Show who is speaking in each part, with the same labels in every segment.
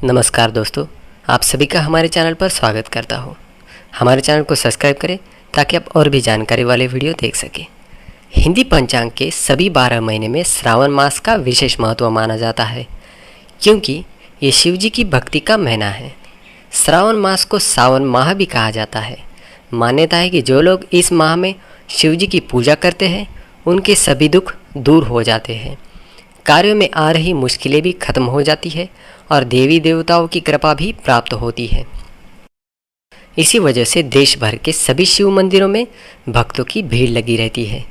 Speaker 1: नमस्कार दोस्तों, आप सभी का हमारे चैनल पर स्वागत करता हूँ। हमारे चैनल को सब्सक्राइब करें ताकि आप और भी जानकारी वाले वीडियो देख सकें। हिंदी पंचांग के सभी 12 महीने में श्रावण मास का विशेष महत्व माना जाता है, क्योंकि ये शिव जी की भक्ति का महीना है। श्रावण मास को सावन माह भी कहा जाता है। मान्यता है कि जो लोग इस माह में शिव जी की पूजा करते हैं उनके सभी दुख दूर हो जाते हैं, कार्यों में आ रही मुश्किलें भी खत्म हो जाती है और देवी देवताओं की कृपा भी प्राप्त होती है। इसी वजह से देश भर के सभी शिव मंदिरों में भक्तों की भीड़ लगी रहती है।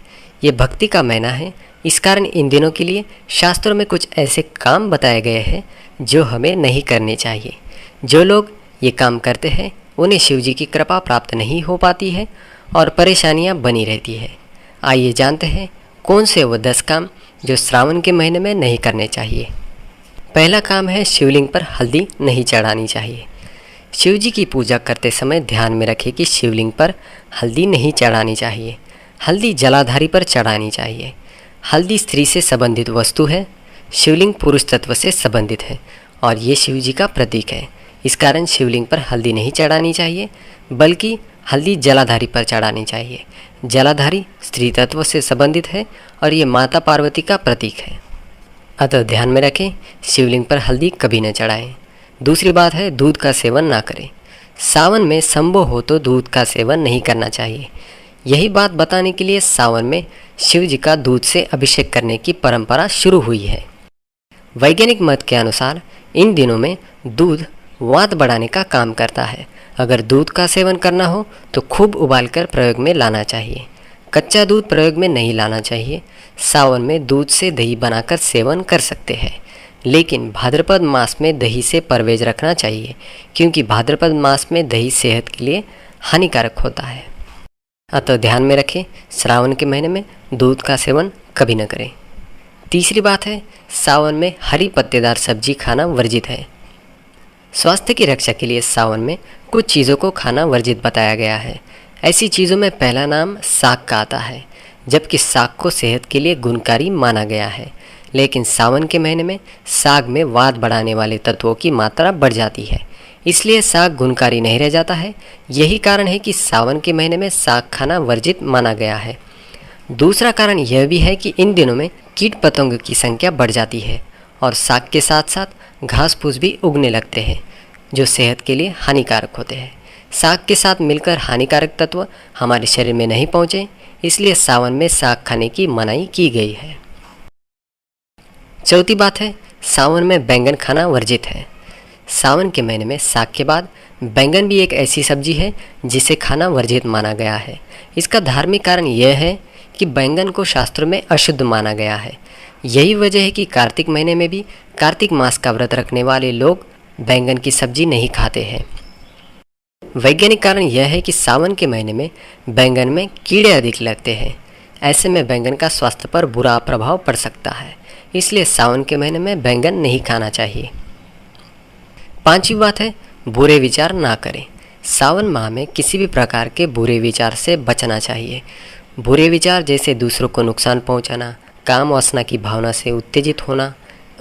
Speaker 1: ये भक्ति का महीना है, इस कारण इन दिनों के लिए शास्त्रों में कुछ ऐसे काम बताए गए हैं जो हमें नहीं करने चाहिए। जो लोग ये काम करते हैं उन्हें शिव जी की कृपा प्राप्त नहीं हो पाती है और परेशानियां बनी रहती है। आइए जानते हैं कौन से वो 10 काम जो श्रावण के महीने में नहीं करने चाहिए। पहला काम है, शिवलिंग पर हल्दी नहीं चढ़ानी चाहिए। शिव जी की पूजा करते समय ध्यान में रखें कि शिवलिंग पर हल्दी नहीं चढ़ानी चाहिए। हल्दी जलाधारी पर चढ़ानी चाहिए। हल्दी स्त्री से संबंधित वस्तु है। शिवलिंग पुरुष तत्व से संबंधित है और ये शिव जी का प्रतीक है। इस कारण शिवलिंग पर हल्दी नहीं चढ़ानी चाहिए, बल्कि हल्दी जलाधारी पर चढ़ानी चाहिए। जलाधारी स्त्री तत्व से संबंधित है और ये माता पार्वती का प्रतीक है, अतः ध्यान में रखें शिवलिंग पर हल्दी कभी न चढ़ाएं। दूसरी बात है, दूध का सेवन ना करें। सावन में संभव हो तो दूध का सेवन नहीं करना चाहिए। यही बात बताने के लिए सावन में शिव जी का दूध से अभिषेक करने की परंपरा शुरू हुई है। वैज्ञानिक मत के अनुसार इन दिनों में दूध वात बढ़ाने का काम करता है। अगर दूध का सेवन करना हो तो खूब उबालकर प्रयोग में लाना चाहिए। कच्चा दूध प्रयोग में नहीं लाना चाहिए। सावन में दूध से दही बनाकर सेवन कर सकते हैं, लेकिन भाद्रपद मास में दही से परहेज रखना चाहिए, क्योंकि भाद्रपद मास में दही सेहत के लिए हानिकारक होता है। अतः ध्यान में रखें श्रावण के महीने में दूध का सेवन कभी न करें। तीसरी बात है, सावन में हरी पत्तेदार सब्जी खाना वर्जित है। स्वास्थ्य की रक्षा के लिए सावन में कुछ चीज़ों को खाना वर्जित बताया गया है। ऐसी चीज़ों में पहला नाम साग का आता है, जबकि साग को सेहत के लिए गुणकारी माना गया है। लेकिन सावन के महीने में साग में वात बढ़ाने वाले तत्वों की मात्रा बढ़ जाती है, इसलिए साग गुणकारी नहीं रह जाता है। यही कारण है कि सावन के महीने में साग खाना वर्जित माना गया है। दूसरा कारण यह भी है कि इन दिनों में कीट पतंगों की संख्या बढ़ जाती है और साग के साथ साथ घास फूस भी उगने लगते हैं, जो सेहत के लिए हानिकारक होते हैं। साग के साथ मिलकर हानिकारक तत्व हमारे शरीर में नहीं पहुँचे, इसलिए सावन में साग खाने की मनाही की गई है। चौथी बात है, सावन में बैंगन खाना वर्जित है। सावन के महीने में साग के बाद बैंगन भी एक ऐसी सब्जी है जिसे खाना वर्जित माना गया है। इसका धार्मिक कारण यह है कि बैंगन को शास्त्रों में अशुद्ध माना गया है। यही वजह है कि कार्तिक महीने में भी कार्तिक मास का व्रत रखने वाले लोग बैंगन की सब्जी नहीं खाते हैं। वैज्ञानिक कारण यह है कि सावन के महीने में बैंगन में कीड़े अधिक लगते हैं। ऐसे में बैंगन का स्वास्थ्य पर बुरा प्रभाव पड़ सकता है, इसलिए सावन के महीने में बैंगन नहीं खाना चाहिए। पांचवी बात है, बुरे विचार ना करें। सावन माह में किसी भी प्रकार के बुरे विचार से बचना चाहिए। बुरे विचार जैसे दूसरों को नुकसान पहुंचाना, काम वासना की भावना से उत्तेजित होना,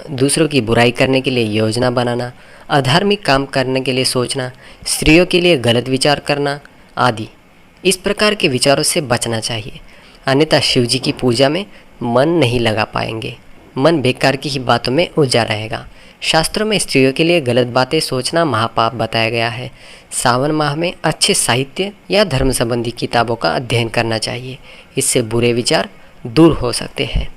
Speaker 1: दूसरों की बुराई करने के लिए योजना बनाना, अधार्मिक काम करने के लिए सोचना, स्त्रियों के लिए गलत विचार करना आदि, इस प्रकार के विचारों से बचना चाहिए। अन्यथा शिव जी की पूजा में मन नहीं लगा पाएंगे। मन बेकार की ही बातों में उलझा रहेगा। शास्त्रों में स्त्रियों के लिए गलत बातें सोचना महापाप बताया गया है। सावन माह में अच्छे साहित्य या धर्म संबंधी किताबों का अध्ययन करना चाहिए, इससे बुरे विचार दूर हो सकते हैं।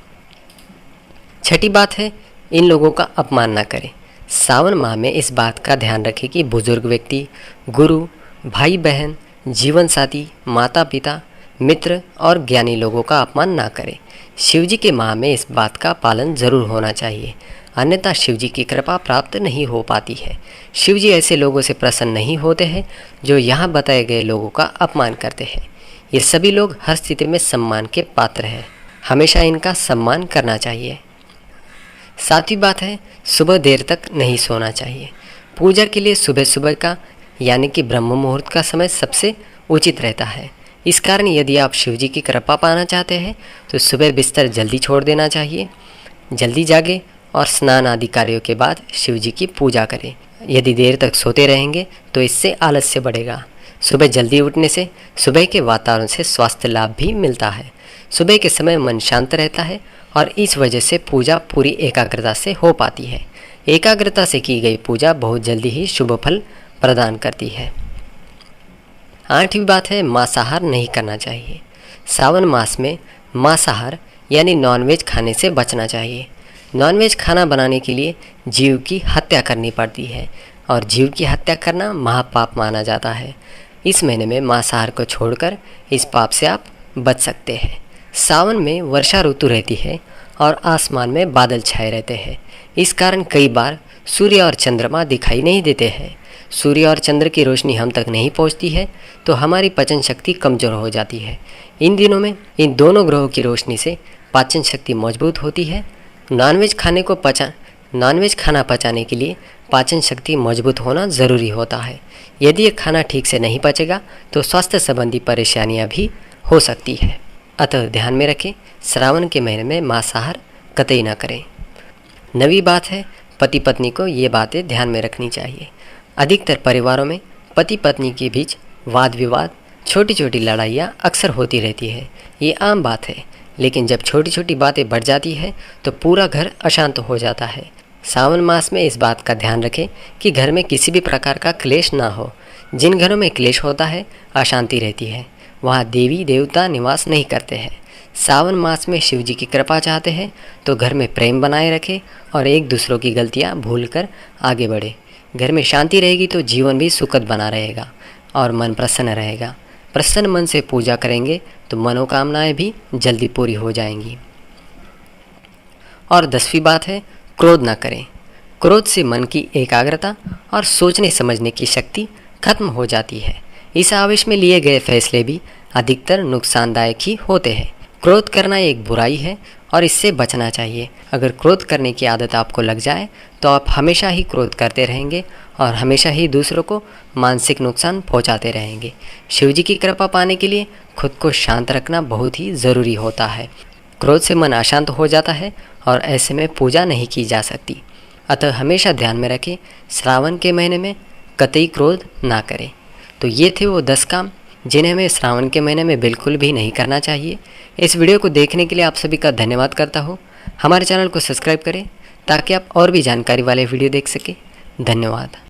Speaker 1: छठी बात है, इन लोगों का अपमान न करें। सावन माह में इस बात का ध्यान रखें कि बुजुर्ग व्यक्ति, गुरु, भाई बहन, जीवन साथी, माता पिता, मित्र और ज्ञानी लोगों का अपमान ना करें। शिव जी के माह में इस बात का पालन जरूर होना चाहिए, अन्यथा शिव जी की कृपा प्राप्त नहीं हो पाती है। शिव जी ऐसे लोगों से प्रसन्न नहीं होते हैं जो यहाँ बताए गए लोगों का अपमान करते हैं। ये सभी लोग हर स्थिति में सम्मान के पात्र हैं, हमेशा इनका सम्मान करना चाहिए। सातवीं बात है, सुबह देर तक नहीं सोना चाहिए। पूजा के लिए सुबह सुबह का यानी कि ब्रह्म मुहूर्त का समय सबसे उचित रहता है। इस कारण यदि आप शिव जी की कृपा पाना चाहते हैं तो सुबह बिस्तर जल्दी छोड़ देना चाहिए। जल्दी जागे और स्नान आदि कार्यों के बाद शिव जी की पूजा करें। यदि देर तक सोते रहेंगे तो इससे आलस्य बढ़ेगा। सुबह जल्दी उठने से सुबह के वातावरण से स्वास्थ्य लाभ भी मिलता है। सुबह के समय मन शांत रहता है और इस वजह से पूजा पूरी एकाग्रता से हो पाती है। एकाग्रता से की गई पूजा बहुत जल्दी ही शुभ फल प्रदान करती है। 8वीं बात है, मांसाहार नहीं करना चाहिए। सावन मास में मांसाहार यानी नॉनवेज खाने से बचना चाहिए। नॉनवेज खाना बनाने के लिए जीव की हत्या करनी पड़ती है और जीव की हत्या करना महापाप माना जाता है। इस महीने में मांसाहार को छोड़कर इस पाप से आप बच सकते हैं। सावन में वर्षा ऋतु रहती है और आसमान में बादल छाए रहते हैं। इस कारण कई बार सूर्य और चंद्रमा दिखाई नहीं देते हैं। सूर्य और चंद्र की रोशनी हम तक नहीं पहुंचती है तो हमारी पाचन शक्ति कमज़ोर हो जाती है। इन दिनों में इन दोनों ग्रहों की रोशनी से पाचन शक्ति मजबूत होती है। नॉनवेज खाना पचाने के लिए पाचन शक्ति मजबूत होना ज़रूरी होता है। यदि ये खाना ठीक से नहीं पचेगा तो स्वास्थ्य संबंधी परेशानियां भी हो सकती है। अतः ध्यान में रखें, श्रावण के महीने में मांसाहार कतई न करें। 9वीं बात है, पति पत्नी को ये बातें ध्यान में रखनी चाहिए। अधिकतर परिवारों में पति पत्नी के बीच वाद विवाद, छोटी छोटी लड़ाइयाँ अक्सर होती रहती है। ये आम बात है, लेकिन जब छोटी छोटी बातें बढ़ जाती है तो पूरा घर अशांत हो जाता है। सावन मास में इस बात का ध्यान रखें कि घर में किसी भी प्रकार का क्लेश ना हो। जिन घरों में क्लेश होता है, अशांति रहती है, वहाँ देवी देवता निवास नहीं करते हैं। सावन मास में शिव जी की कृपा चाहते हैं तो घर में प्रेम बनाए रखें और एक दूसरों की गलतियाँ भूलकर आगे बढ़े। घर में शांति रहेगी तो जीवन भी सुखद बना रहेगा और मन प्रसन्न रहेगा। प्रसन्न मन से पूजा करेंगे तो मनोकामनाएं भी जल्दी पूरी हो जाएंगी। और 10वीं बात है, क्रोध ना करें। क्रोध से मन की एकाग्रता और सोचने समझने की शक्ति खत्म हो जाती है। इस आवेश में लिए गए फैसले भी अधिकतर नुकसानदायक ही होते हैं। क्रोध करना एक बुराई है और इससे बचना चाहिए। अगर क्रोध करने की आदत आपको लग जाए तो आप हमेशा ही क्रोध करते रहेंगे और हमेशा ही दूसरों को मानसिक नुकसान पहुंचाते रहेंगे। शिव जी की कृपा पाने के लिए खुद को शांत रखना बहुत ही ज़रूरी होता है। क्रोध से मन अशांत हो जाता है और ऐसे में पूजा नहीं की जा सकती। अतः हमेशा ध्यान में रखें, श्रावण के महीने में कतई क्रोध ना करें। तो ये थे वो 10 काम जिन्हें हमें श्रावण के महीने में बिल्कुल भी नहीं करना चाहिए। इस वीडियो को देखने के लिए आप सभी का धन्यवाद करता हूँ। हमारे चैनल को सब्सक्राइब करें ताकि आप और भी जानकारी वाले वीडियो देख सकें। धन्यवाद।